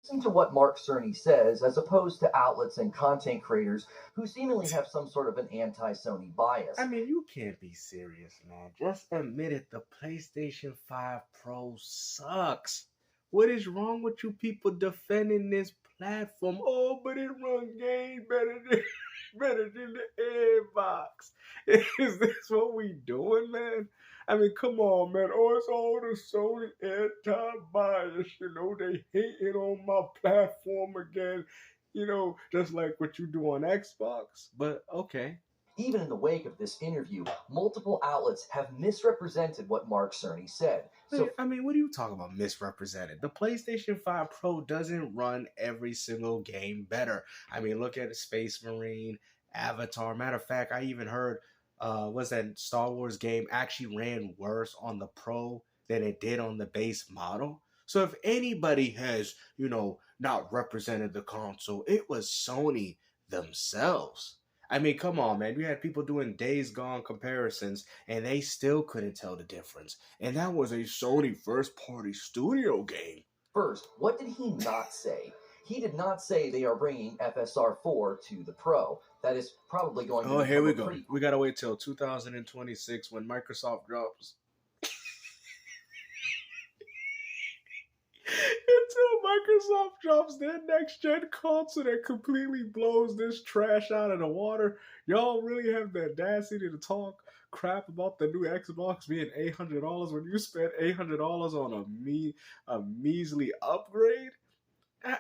Listen to what Mark Cerny says, as opposed to outlets and content creators who seemingly have some sort of an anti-Sony I bias. mean, you can't be serious, man. Just admit it. The PlayStation 5 Pro sucks. What is wrong with you people defending this platform? Oh, but it runs game better than better than the Xbox. Is this what we doing, man? I mean, come on, man. Oh, it's all the Sony anti-bias. They hating on my platform again. Just like what you do on Xbox. But okay. Even in the wake of this interview, multiple outlets have misrepresented what Mark Cerny said. Man, So, I mean, what are you talking about misrepresented? The PlayStation 5 Pro doesn't run every single game better. I mean, look at Space Marine, Avatar. Matter of fact, I even heard was that Star Wars game actually ran worse on the Pro than it did on the base model. So if anybody has, not represented the console, it was Sony themselves. I mean, come on, man. You had people doing Days Gone comparisons, and they still couldn't tell the difference. And that was a Sony first party studio game. first, what did he not say? He did not say they are bringing FSR 4 to the Pro. That is probably going to Oh, here become we a go. pretty. We gotta wait till 2026 when Microsoft drops. Until Microsoft drops their next gen console that completely blows this trash out of the water, y'all really have the audacity to talk crap about the new Xbox being $800 when you spent $800 on a measly upgrade?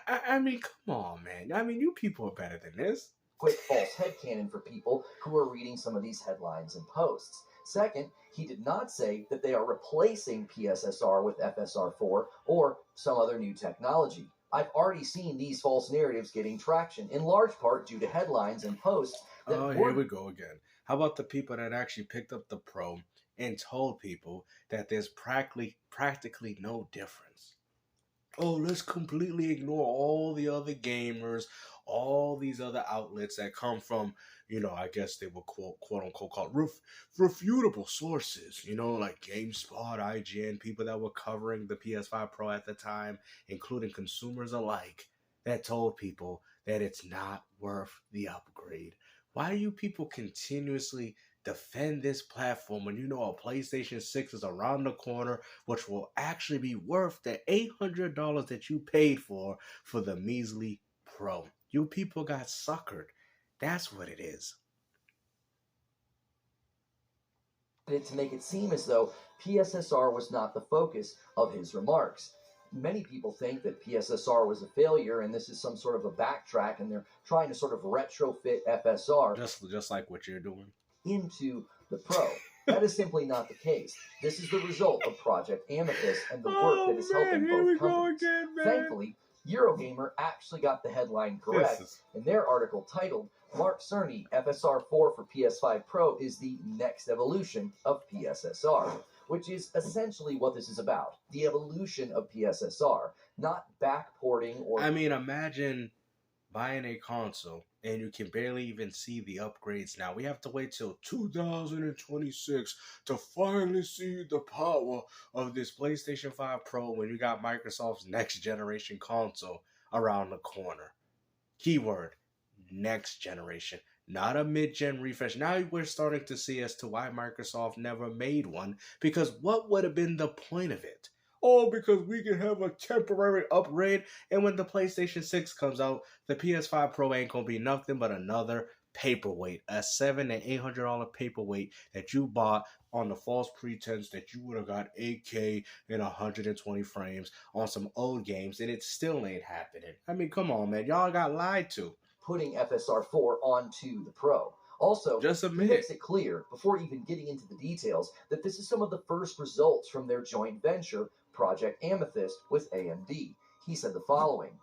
I mean, come on, man. I mean, you people are better than this. Quick false headcanon for people who are reading some of these headlines and posts. Second, he did not say that they are replacing PSSR with FSR4 or some other new technology. I've already seen these false narratives getting traction, in large part due to headlines and posts that Oh, here were. we go again. How about the people that actually picked up the Pro and told people that there's practically no difference? Oh, let's completely ignore all the other gamers, all these other outlets that come from, I guess they were quote unquote called refutable sources, like GameSpot, IGN, people that were covering the PS5 Pro at the time, including consumers alike, that told people that it's not worth the upgrade. Why do you people continuously defend this platform when you know a PlayStation 6 is around the corner, which will actually be worth the $800 that you paid for the measly Pro? You people got suckered. That's what it is. To make it seem as though PSSR was not the focus of his remarks. Many people think that PSSR was a failure and this is some sort of a backtrack and they're trying to sort of retrofit FSR Just like what you're doing into the Pro. That is simply not the case. This is the result of Project Amethyst and the work that is helping both companies. Again, Thankfully, Eurogamer actually got the headline correct in their article titled Mark Cerny, FSR 4 for PS5 Pro is the next evolution of PSSR, which is essentially what this is about. The evolution of PSSR, not backporting or... I mean, imagine buying a console and you can barely even see the upgrades now. We have to wait till 2026 to finally see the power of this PlayStation 5 Pro when you got Microsoft's next generation console around the corner. Keyword, next generation. Not a mid-gen refresh. Now we're starting to see as to why Microsoft never made one, because what would have been the point of it? Oh, because we can have a temporary upgrade, and when the PlayStation 6 comes out, the PS5 Pro ain't gonna be nothing but another paperweight, a $700 to $800 paperweight that you bought on the false pretense that you would have got 8K and 120 frames on some old games, and it still ain't happening. I mean, come on, man, y'all got lied to. Putting FSR 4 onto the Pro. Also, just he makes it clear, before even getting into the details, that this is some of the first results from their joint venture, Project Amethyst, with AMD. He said the following.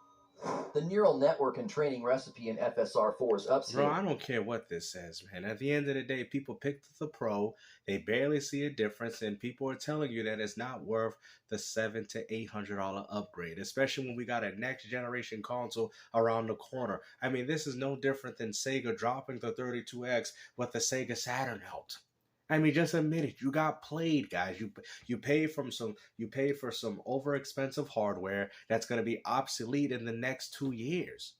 The neural network and training recipe in FSR 4's upscaling. Bro, I don't care what this says, man. At the end of the day, people picked the Pro. They barely see a difference, and people are telling you that it's not worth the $700 to $800 upgrade, especially when we got a next generation console around the corner. I mean, this is no different than Sega dropping the 32X with the Sega Saturn out. I mean, just admit it. You got played, guys. You paid for some over expensive hardware that's gonna be obsolete in the next 2 years.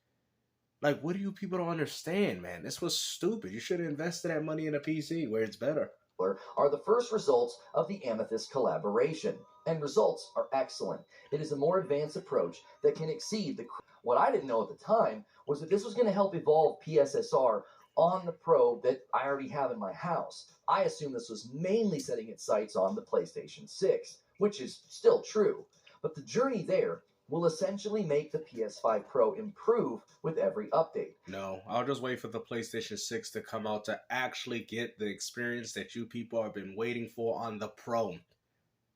Like, what do you people don't understand, man? This was stupid. You should have invested that money in a PC where it's better. Are the first results of the Amethyst collaboration, and results are excellent. It is a more advanced approach that can exceed the. What I didn't know at the time was that this was going to help evolve PSSR on the Pro that I already have in my house. I assume this was mainly setting its sights on the PlayStation 6, which is still true. But the journey there will essentially make the PS5 Pro improve with every update. No, I'll just wait for the PlayStation 6 to come out to actually get the experience that you people have been waiting for on the Pro.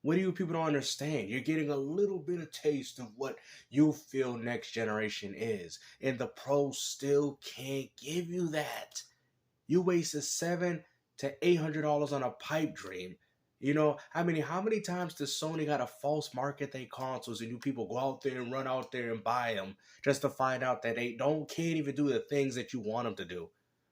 What do you people don't understand? You're getting a little bit of taste of what you feel next generation is, and the Pro still can't give you that. You wasted $700 to $800 on a pipe dream. You know, how many times does Sony got a false market their consoles and you people go out there and run out there and buy them just to find out that they can't even do the things that you want them to do?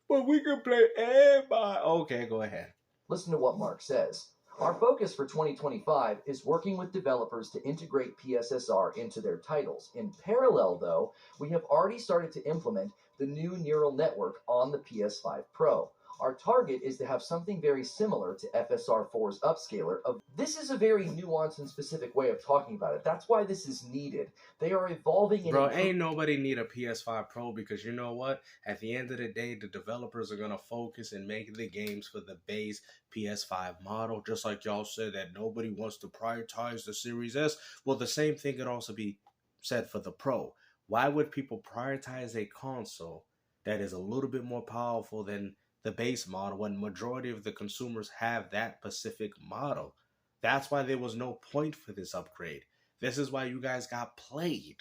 But we can play everybody. Okay, go ahead. Listen to what Mark says. Our focus for 2025 is working with developers to integrate PSSR into their titles. In parallel, though, we have already started to implement the new neural network on the PS5 Pro. Our target is to have something very similar to FSR4's upscaler. This is a very nuanced and specific way of talking about it. That's why this is needed. They are evolving in. Bro, ain't nobody need a PS5 Pro because you know what? At the end of the day, the developers are going to focus and make the games for the base PS5 model. Just like y'all said that nobody wants to prioritize the Series S. Well, the same thing could also be said for the Pro. Why would people prioritize a console that is a little bit more powerful than the base model when majority of the consumers have that specific model? That's why there was no point for this upgrade. This is why you guys got played.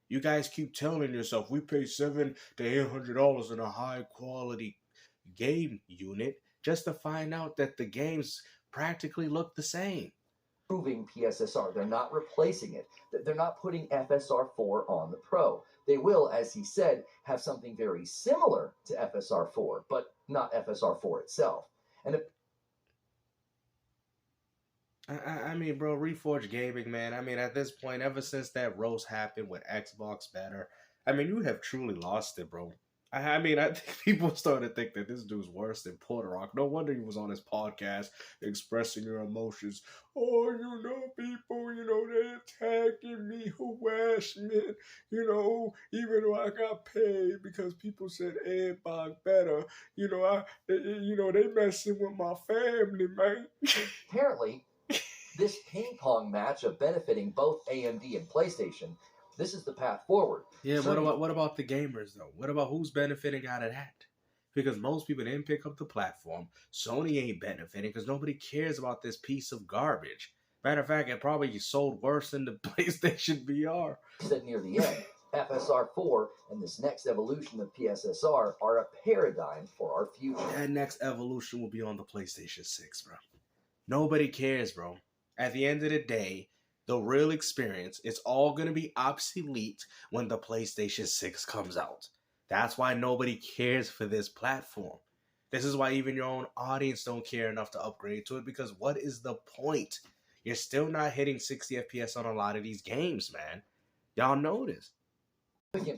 You guys keep telling yourself we pay $700 to $800 in a high quality game unit just to find out that the games practically look the same. Improving PSSR. They're not replacing it. They're not putting FSR4 on the Pro. They will, as he said, have something very similar to FSR4, but not FSR4 itself. And I mean, bro, Reforge Gaming, man. I mean, at this point, ever since that roast happened with Xbox Better, I mean, you have truly lost it, bro. I mean, I think people started to think that this dude's worse than Porter Rock. No wonder he was on his podcast expressing your emotions. Oh, you know, people, you know, they're attacking me, harassment, you know, even though I got paid because people said everybody better, you know, they messing with my family, man. Apparently, this ping pong match of benefiting both AMD and PlayStation, this is the path forward. Yeah, what about the gamers though? What about who's benefiting out of that? Because most people didn't pick up the platform. Sony ain't benefiting because nobody cares about this piece of garbage. Matter of fact, it probably sold worse than the PlayStation VR. Said near the end, FSR4 and this next evolution of PSSR are a paradigm for our future. That next evolution will be on the PlayStation 6, bro. Nobody cares, bro. At the end of the day, the real experience, it's all going to be obsolete when the PlayStation 6 comes out. That's why nobody cares for this platform. This is why even your own audience don't care enough to upgrade to it, because what is the point? You're still not hitting 60 FPS on a lot of these games, man. Y'all know this.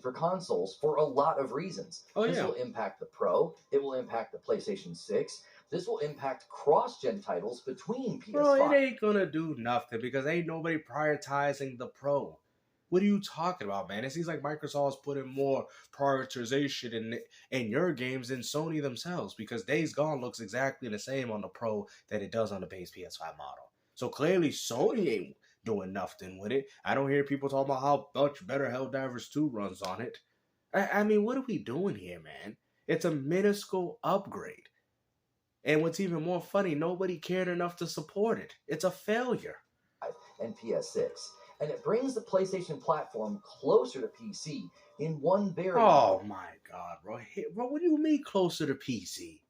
For consoles for a lot of reasons. This will impact the Pro. It will impact the PlayStation 6. This will impact cross-gen titles between PS5. Bro, it ain't gonna do nothing because ain't nobody prioritizing the Pro. What are you talking about, man? It seems like Microsoft's putting more prioritization in your games than Sony themselves, because Days Gone looks exactly the same on the Pro that it does on the base PS5 model. So clearly Sony ain't doing nothing with it. I don't hear people talking about how much better Helldivers 2 runs on it. I mean, what are we doing here, man? It's a minuscule upgrade. And what's even more funny, nobody cared enough to support it. It's a failure. And PS6. And it brings the PlayStation platform closer to PC in one very... Oh my God, bro. Bro, what do you mean closer to PC?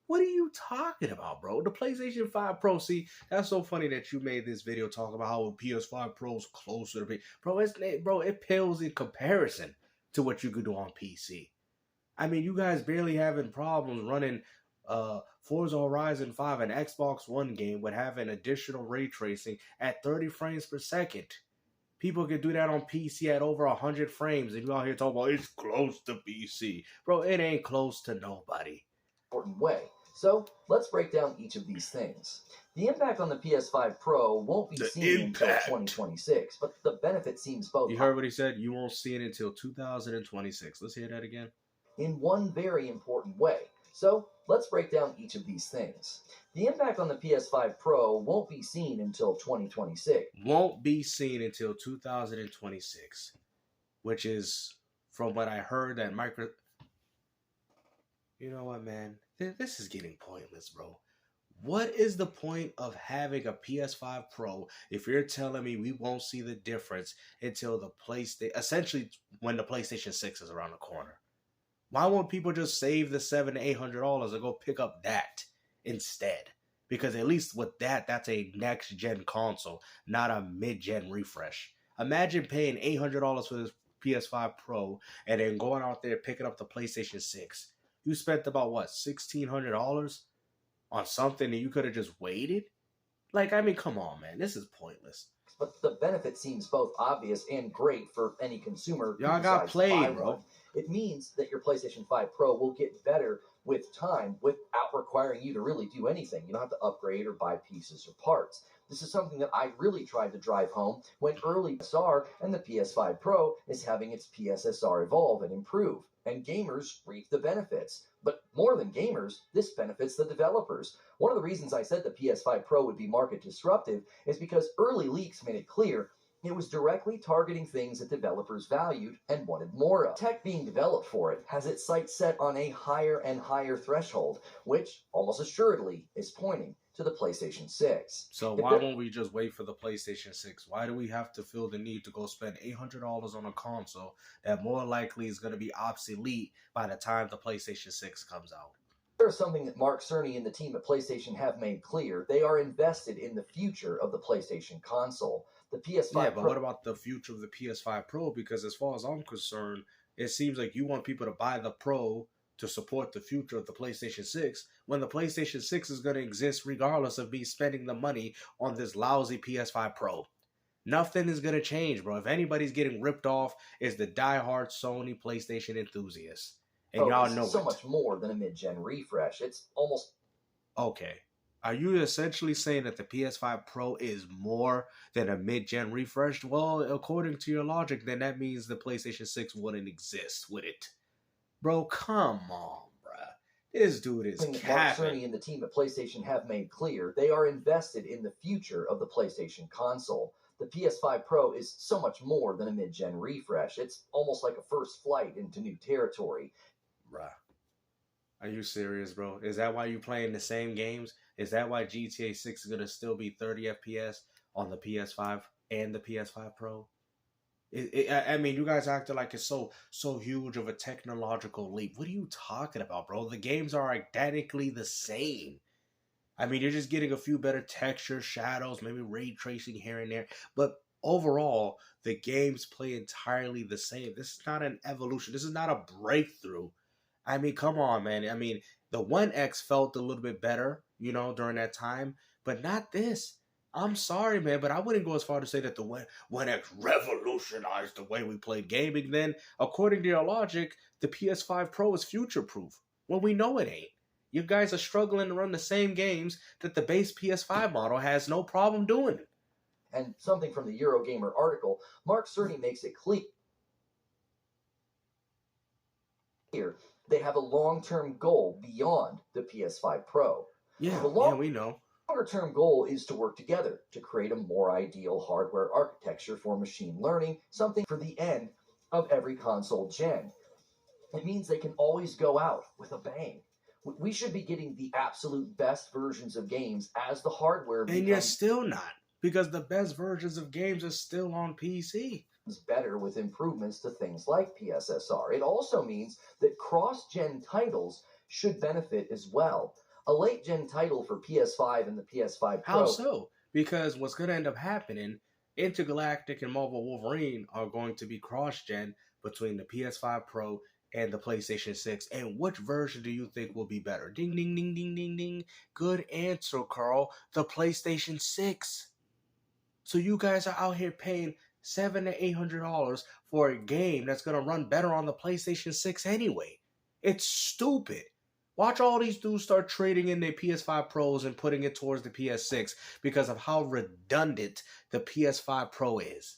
What are you talking about, bro? The PlayStation 5 Pro, see, that's so funny that you made this video talking about how PS5 Pro's closer to PC. Bro, it pales in comparison to what you could do on PC. I mean, you guys barely having problems running Forza Horizon 5, an Xbox One game, would have an additional ray tracing at 30 frames per second. People can do that on PC at over 100 frames, and you out here talking about it's close to PC. Bro, it ain't close to nobody. Important way. So let's break down each of these things. The impact on the PS5 Pro won't be seen until 2026, but the benefit seems both. You heard what he said? You won't see it until 2026. Let's hear that again. In one very important way. So let's break down each of these things. The impact on the PS5 Pro won't be seen until 2026. Won't be seen until 2026, which is, from what I heard, that You know what, man? This is getting pointless, bro. What is the point of having a PS5 Pro if you're telling me we won't see the difference until the PlayStation, essentially when the PlayStation 6 is around the corner? Why won't people just save the $700 to $800 and go pick up that instead? Because at least with that, that's a next-gen console, not a mid-gen refresh. Imagine paying $800 for this PS5 Pro and then going out there picking up the PlayStation 6. You spent about, what, $1,600 on something that you could have just waited? Like, I mean, come on, man. This is pointless. But the benefit seems both obvious and great for any consumer. Y'all got played, bro. It means that your PlayStation 5 Pro will get better with time without requiring you to really do anything. You don't have to upgrade or buy pieces or parts. This is something that I really tried to drive home when early PSSR and the PS5 Pro is having its PSSR evolve and improve. And gamers reap the benefits. But more than gamers, this benefits the developers. One of the reasons I said the PS5 Pro would be market disruptive is because early leaks made it clear it was directly targeting things that developers valued and wanted more of. Tech being developed for it has its sights set on a higher and higher threshold, which almost assuredly is pointing to the PlayStation 6. So why won't we just wait for the PlayStation 6? Why do we have to feel the need to go spend $800 on a console that more likely is going to be obsolete by the time the PlayStation 6 comes out? There's something that Mark Cerny and the team at PlayStation have made clear. They are invested in the future of the PlayStation console. The PS5 Yeah, but what about the future of the PS5 Pro? Because as far as I'm concerned, it seems like you want people to buy the Pro to support the future of the PlayStation 6 when the PlayStation 6 is going to exist regardless of me spending the money on this lousy PS5 Pro. Nothing is going to change, bro. If anybody's getting ripped off, it's the diehard Sony PlayStation enthusiasts. And y'all know so much more than a mid-gen refresh. It's almost... Okay. Are you essentially saying that the PS5 Pro is more than a mid-gen refresh? Well, according to your logic, then that means the PlayStation 6 wouldn't exist, would it? Bro, come on, bruh. This dude is capping. Mark Cerny and the team at PlayStation have made clear they are invested in the future of the PlayStation console. The PS5 Pro is so much more than a mid-gen refresh. It's almost like a first flight into new territory. Bruh. Are you serious, bro? Is that why you playing the same games? Is that why GTA 6 is going to still be 30 FPS on the PS5 and the PS5 Pro? I mean, you guys acting like it's so huge of a technological leap. What are you talking about, bro? The games are identically the same. I mean, you're just getting a few better textures, shadows, maybe ray tracing here and there. But overall, the games play entirely the same. This is not an evolution. This is not a breakthrough. I mean, come on, man. I mean, the One X felt a little bit better, you know, during that time. But not this. I'm sorry, man, but I wouldn't go as far to say that the One X revolutionized the way we played gaming. Then, according to your logic, the PS5 Pro is future-proof. Well, we know it ain't. You guys are struggling to run the same games that the base PS5 model has no problem doing. And something from the Eurogamer article, Mark Cerny makes it clear they have a long-term goal beyond the PS5 Pro. Yeah, we know. The longer-term goal is to work together to create a more ideal hardware architecture for machine learning, something for the end of every console gen. It means they can always go out with a bang. We should be getting the absolute best versions of games as the hardware becomes... And you're still not, because the best versions of games are still on PC. Better with improvements to things like PSSR. It also means that cross-gen titles should benefit as well. A late-gen title for PS5 and the PS5 Pro... How so? Because what's going to end up happening, Intergalactic and Marvel Wolverine are going to be cross-gen between the PS5 Pro and the PlayStation 6? And which version do you think will be better? Ding, ding, ding, ding, ding, ding. Good answer, Carl. The PlayStation 6. So you guys are out here paying $700 to $800 for a game that's gonna run better on the PlayStation 6 anyway. It's stupid. Watch all these dudes start trading in their PS5 Pros and putting it towards the PS6 because of how redundant the PS5 Pro is.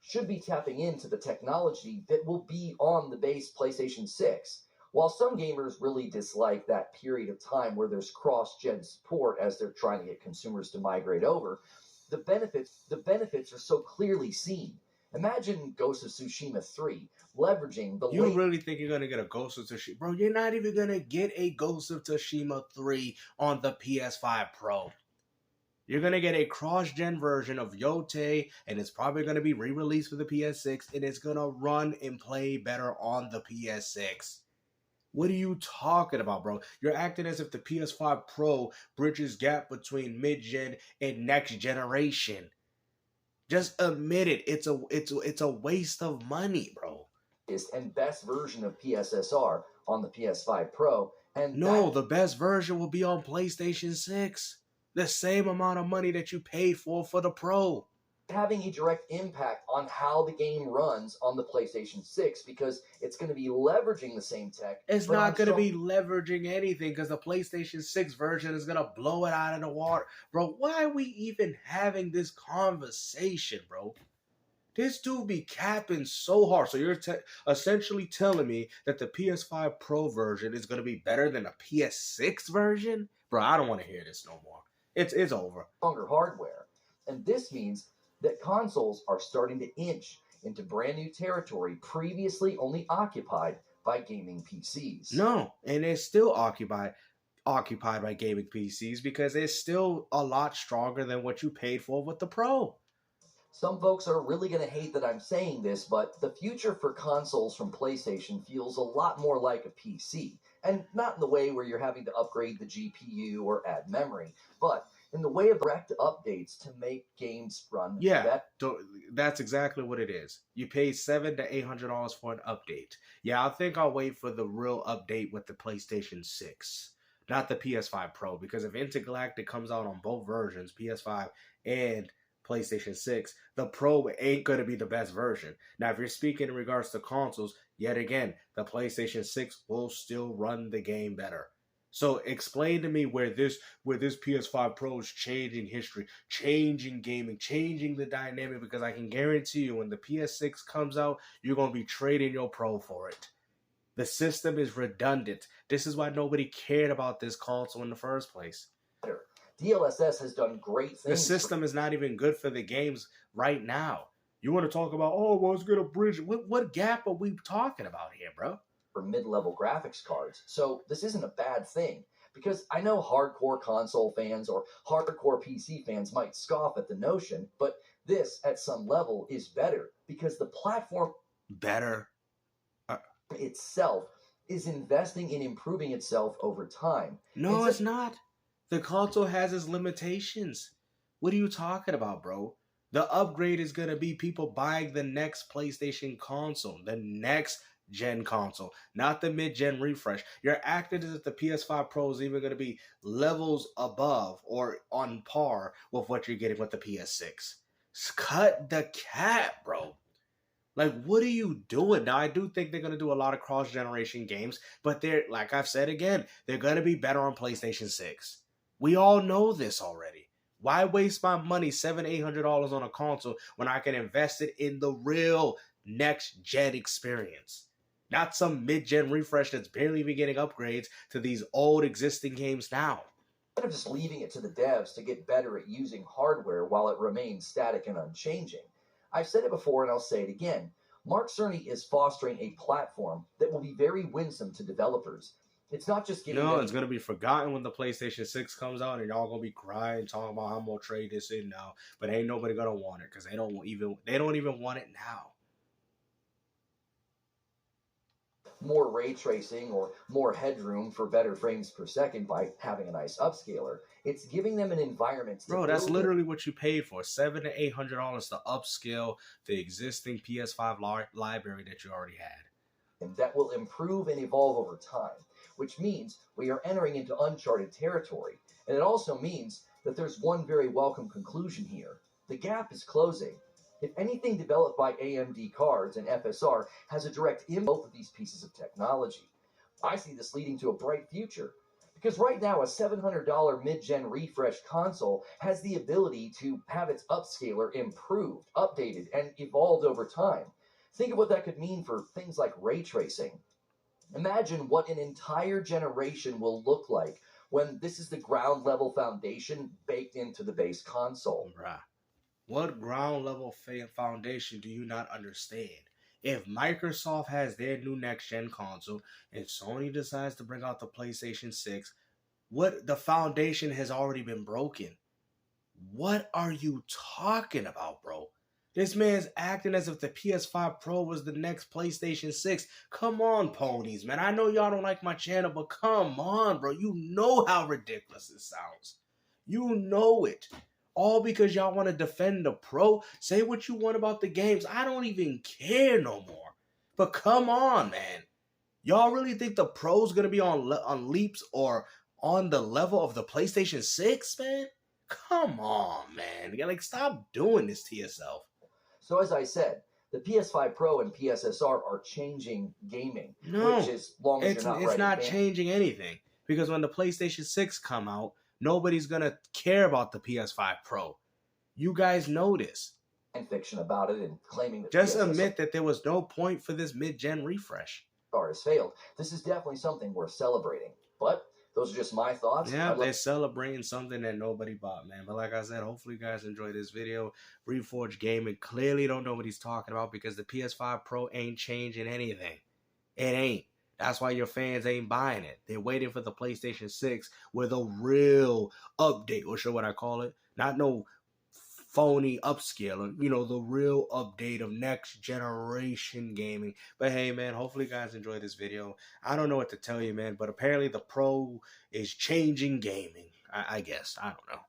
Should be tapping into the technology that will be on the base PlayStation 6. While some gamers really dislike that period of time where there's cross-gen support as they're trying to get consumers to migrate over, the benefits are so clearly seen. Imagine Ghost of Tsushima 3 leveraging the You really think you're gonna get a Ghost of Tsushima? Bro, you're not even gonna get a Ghost of Tsushima 3 on the PS5 Pro. You're going to get a cross-gen version of Yote, and it's probably going to be re-released for the PS6, and it's going to run and play better on the PS6. What are you talking about, bro? You're acting as if the PS5 Pro bridges gap between mid-gen and next generation. Just admit it. It's a waste of money, bro. And best version of PSSR on the PS5 Pro. And no, the best version will be on PlayStation 6. The same amount of money that you paid for the Pro. Having a direct impact on how the game runs on the PlayStation 6 because it's going to be leveraging the same tech. It's not going to be leveraging anything because the PlayStation 6 version is going to blow it out of the water. Bro, why are we even having this conversation, bro? This dude be capping so hard. So you're essentially telling me that the PS5 Pro version is going to be better than the PS6 version? Bro, I don't want to hear this no more. It's over. Stronger hardware. And this means that consoles are starting to inch into brand new territory previously only occupied by gaming PCs. No, and it's still occupied by gaming PCs because it's still a lot stronger than what you paid for with the Pro. Some folks are really going to hate that I'm saying this, but the future for consoles from PlayStation feels a lot more like a PC. And not in the way where you're having to upgrade the GPU or add memory, but in the way of direct updates to make games run better. That's exactly what it is. You pay $700 to $800 for an update. Yeah, I think I'll wait for the real update with the PlayStation 6, not the PS5 Pro, because if Intergalactic comes out on both versions, PS5 and PlayStation 6, the Pro ain't going to be the best version. Now, if you're speaking in regards to consoles, yet again, the PlayStation 6 will still run the game better. So explain to me where this PS5 Pro is changing history, changing gaming, changing the dynamic, because I can guarantee you when the PS6 comes out, you're going to be trading your Pro for it. The system is redundant. This is why nobody cared about this console in the first place. DLSS has done great things. The system is not even good for the games right now. You want to talk about, it's going to bridge. What gap are we talking about here, bro? For mid-level graphics cards. So this isn't a bad thing, because I know hardcore console fans or hardcore PC fans might scoff at the notion, but this, at some level, is better because the platform itself is investing in improving itself over time. No, it's not. The console has its limitations. What are you talking about, bro? The upgrade is going to be people buying the next PlayStation console, the next gen console, not the mid-gen refresh. You're acting as if the PS5 Pro is even going to be levels above or on par with what you're getting with the PS6. Cut the cap, bro. Like, what are you doing? Now, I do think they're going to do a lot of cross-generation games, but they're, like I've said again, they're going to be better on PlayStation 6. We all know this already. Why waste my money, $700-800 on a console when I can invest it in the real next-gen experience? Not some mid-gen refresh that's barely even getting upgrades to these old existing games now. Instead of just leaving it to the devs to get better at using hardware while it remains static and unchanging. I've said it before and I'll say it again. Mark Cerny is fostering a platform that will be very winsome to developers. It's not just giving it's going to be forgotten when the PlayStation 6 comes out and y'all going to be crying, talking about I'm going to trade this in now. But ain't nobody going to want it because they don't even want it now. More ray tracing or more headroom for better frames per second by having a nice upscaler. It's giving them an environment. Bro, that's literally what you paid for. $700 to $800 to upscale the existing PS5 library that you already had. that will improve and evolve over time, which means we are entering into uncharted territory. And it also means that there's one very welcome conclusion here. The gap is closing. If anything developed by AMD cards and FSR has a direct impact on both of these pieces of technology, I see this leading to a bright future. Because right now, a $700 mid-gen refresh console has the ability to have its upscaler improved, updated, and evolved over time. Think of what that could mean for things like ray tracing. Imagine what an entire generation will look like when this is the ground level foundation baked into the base console. Bruh. What ground level foundation do you not understand? If Microsoft has their new next gen console and Sony decides to bring out the PlayStation 6, what the foundation has already been broken. What are you talking about, bro? This man's acting as if the PS5 Pro was the next PlayStation 6. Come on, ponies, man. I know y'all don't like my channel, but come on, bro. You know how ridiculous it sounds. You know it. All because y'all want to defend the Pro. Say what you want about the games. I don't even care no more. But come on, man. Y'all really think the Pro's going to be on leaps or on the level of the PlayStation 6, man? Come on, man. You like, stop doing this to yourself. So as I said, the PS5 Pro and PSSR are changing gaming. No, which is long as it's not changing anything. Because when the PlayStation 6 come out, nobody's going to care about the PS5 Pro. You guys know this. And fiction about it and claiming that just admit that there was no point for this mid-gen refresh. Has failed. This is definitely something worth celebrating. But those are just my thoughts. Yeah, they're celebrating something that nobody bought, man. But like I said, hopefully you guys enjoyed this video. Reforge Gaming clearly don't know what he's talking about because the PS5 Pro ain't changing anything. It ain't. That's why your fans ain't buying it. They're waiting for the PlayStation 6 with a real update, or sure what I call it. Not no phony upscaler, you know, the real update of next generation gaming. But hey, man, hopefully you guys enjoy this video. I don't know what to tell you, man, but apparently the Pro is changing gaming. I guess. I don't know.